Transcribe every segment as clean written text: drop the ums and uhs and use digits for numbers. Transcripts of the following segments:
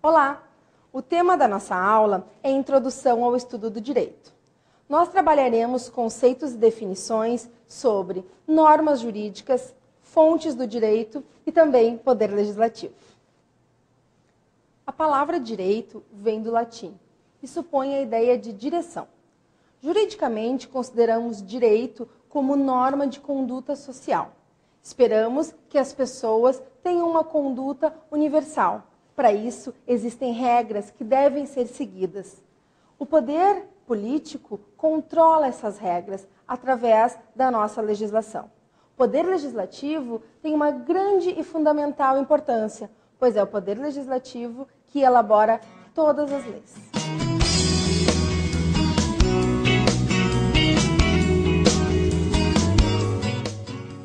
Olá! O tema da nossa aula é Introdução ao Estudo do Direito. Nós trabalharemos conceitos e definições sobre normas jurídicas, fontes do direito e também poder legislativo. A palavra direito vem do latim e supõe a ideia de direção. Juridicamente, consideramos direito como norma de conduta social. Esperamos que as pessoas tenham uma conduta universal. Para isso, existem regras que devem ser seguidas. O poder político controla essas regras através da nossa legislação. O poder legislativo tem uma grande e fundamental importância, pois é o poder legislativo que elabora todas as leis.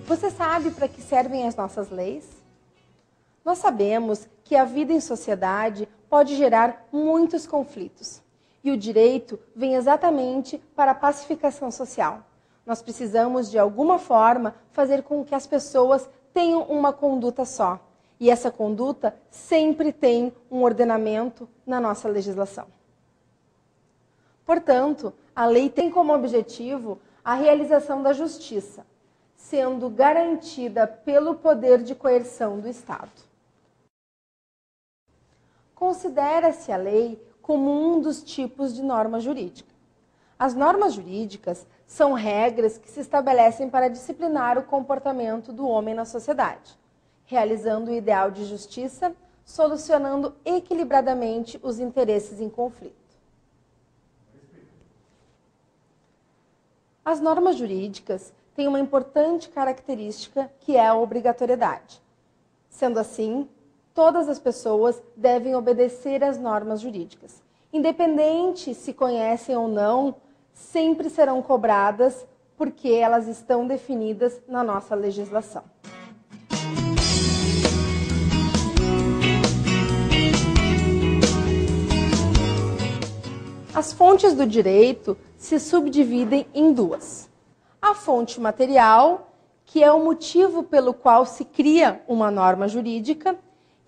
Você sabe para que servem as nossas leis? Nós sabemos que a vida em sociedade pode gerar muitos conflitos. E o direito vem exatamente para a pacificação social. Nós precisamos, de alguma forma, fazer com que as pessoas tenham uma conduta só. E essa conduta sempre tem um ordenamento na nossa legislação. Portanto, a lei tem como objetivo a realização da justiça, sendo garantida pelo poder de coerção do Estado. Considera-se a lei como um dos tipos de norma jurídica. As normas jurídicas são regras que se estabelecem para disciplinar o comportamento do homem na sociedade, realizando o ideal de justiça, solucionando equilibradamente os interesses em conflito. As normas jurídicas têm uma importante característica que é a obrigatoriedade. Sendo assim, todas as pessoas devem obedecer às normas jurídicas. Independente se conhecem ou não, sempre serão cobradas porque elas estão definidas na nossa legislação. As fontes do direito se subdividem em duas. A fonte material, que é o motivo pelo qual se cria uma norma jurídica,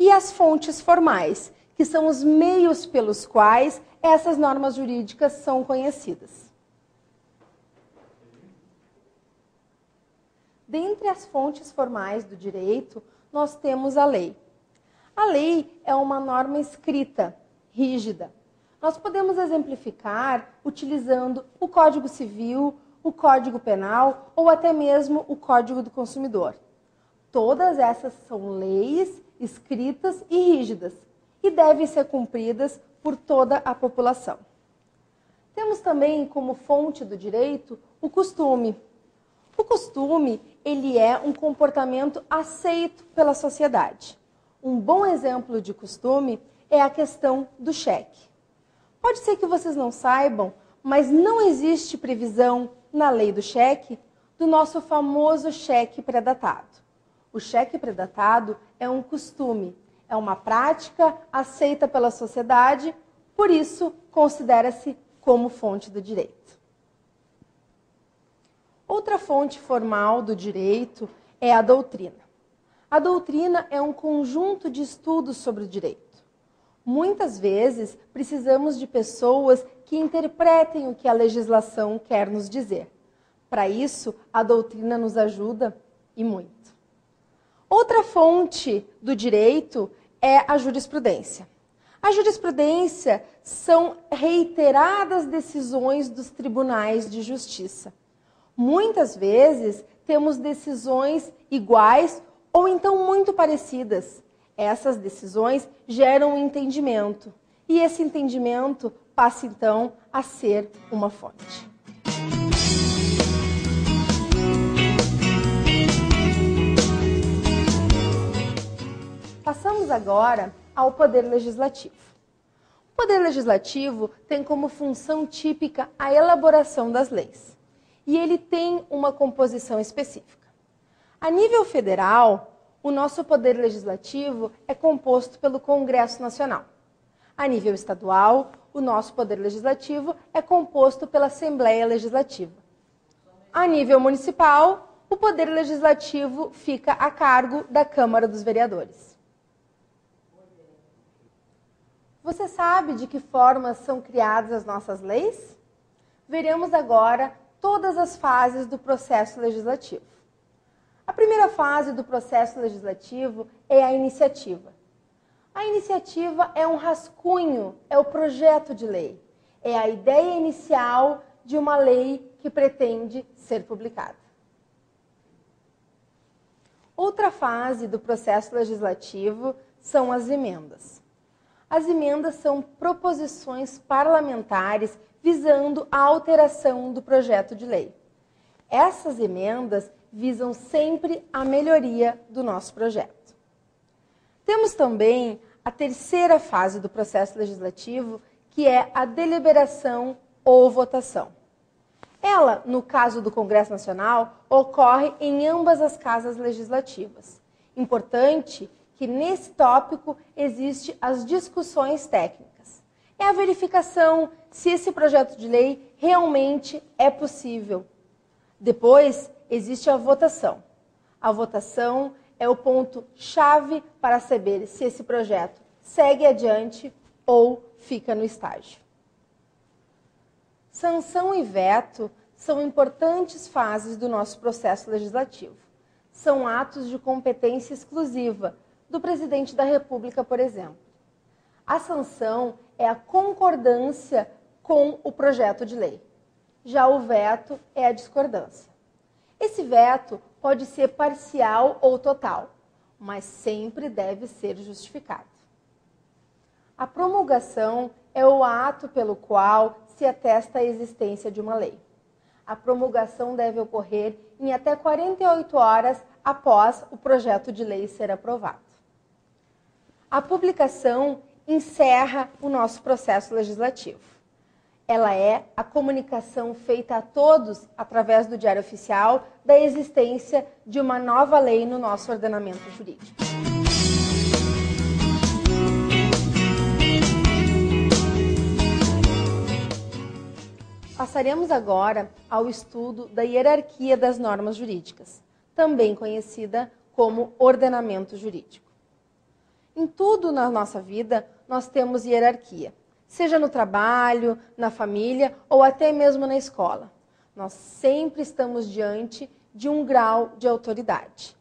e as fontes formais, que são os meios pelos quais essas normas jurídicas são conhecidas. Dentre as fontes formais do direito, nós temos a lei. A lei é uma norma escrita, rígida. Nós podemos exemplificar utilizando o Código Civil, o Código Penal ou até mesmo o Código do Consumidor. Todas essas são leis escritas e rígidas e devem ser cumpridas por toda a população. Temos também como fonte do direito o costume. O costume, ele é um comportamento aceito pela sociedade. Um bom exemplo de costume é a questão do cheque. Pode ser que vocês não saibam, mas não existe previsão na lei do cheque do nosso famoso cheque pré-datado. O cheque pré-datado é um costume, é uma prática aceita pela sociedade, por isso considera-se como fonte do direito. Outra fonte formal do direito é a doutrina. A doutrina é um conjunto de estudos sobre o direito. Muitas vezes precisamos de pessoas que interpretem o que a legislação quer nos dizer. Para isso, a doutrina nos ajuda e muito. Outra fonte do direito é a jurisprudência. A jurisprudência são reiteradas decisões dos tribunais de justiça. Muitas vezes temos decisões iguais ou então muito parecidas. Essas decisões geram um entendimento e esse entendimento passa então a ser uma fonte. Passamos agora ao poder legislativo. O poder legislativo tem como função típica a elaboração das leis. E ele tem uma composição específica. A nível federal, o nosso poder legislativo é composto pelo Congresso Nacional. A nível estadual, o nosso poder legislativo é composto pela Assembleia Legislativa. A nível municipal, o poder legislativo fica a cargo da Câmara dos Vereadores. Você sabe de que formas são criadas as nossas leis? Veremos agora todas as fases do processo legislativo. A primeira fase do processo legislativo é a iniciativa. A iniciativa é um rascunho, é o projeto de lei, é a ideia inicial de uma lei que pretende ser publicada. Outra fase do processo legislativo são as emendas. As emendas são proposições parlamentares visando a alteração do projeto de lei. Essas emendas visam sempre a melhoria do nosso projeto. Temos também a terceira fase do processo legislativo, que é a deliberação ou votação. Ela, no caso do Congresso Nacional, ocorre em ambas as casas legislativas. Importante que nesse tópico existem as discussões técnicas. É a verificação se esse projeto de lei realmente é possível. Depois, existe a votação. A votação é o ponto-chave para saber se esse projeto segue adiante ou fica no estágio. Sanção e veto são importantes fases do nosso processo legislativo. São atos de competência exclusiva do presidente da República, por exemplo. A sanção é a concordância com o projeto de lei. Já o veto é a discordância. Esse veto pode ser parcial ou total, mas sempre deve ser justificado. A promulgação é o ato pelo qual se atesta a existência de uma lei. A promulgação deve ocorrer em até 48 horas após o projeto de lei ser aprovado. A publicação encerra o nosso processo legislativo. Ela é a comunicação feita a todos, através do Diário Oficial, da existência de uma nova lei no nosso ordenamento jurídico. Passaremos agora ao estudo da hierarquia das normas jurídicas, também conhecida como ordenamento jurídico. Em tudo na nossa vida, nós temos hierarquia, seja no trabalho, na família ou até mesmo na escola. Nós sempre estamos diante de um grau de autoridade.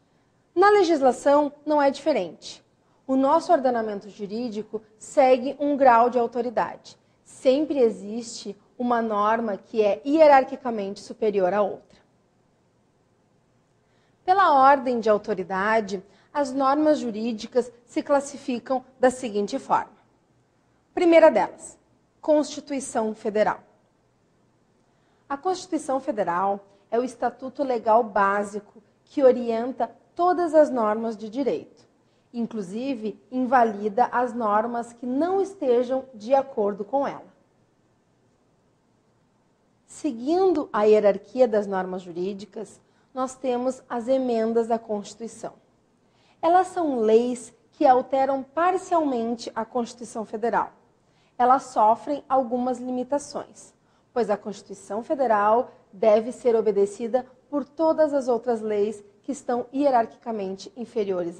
Na legislação não é diferente. O nosso ordenamento jurídico segue um grau de autoridade. Sempre existe uma norma que é hierarquicamente superior à outra. Pela ordem de autoridade, as normas jurídicas se classificam da seguinte forma. Primeira delas, Constituição Federal. A Constituição Federal é o estatuto legal básico que orienta todas as normas de direito. Inclusive, invalida as normas que não estejam de acordo com ela. Seguindo a hierarquia das normas jurídicas, nós temos as emendas à Constituição. Elas são leis que alteram parcialmente a Constituição Federal. Elas sofrem algumas limitações, pois a Constituição Federal deve ser obedecida por todas as outras leis que estão hierarquicamente inferiores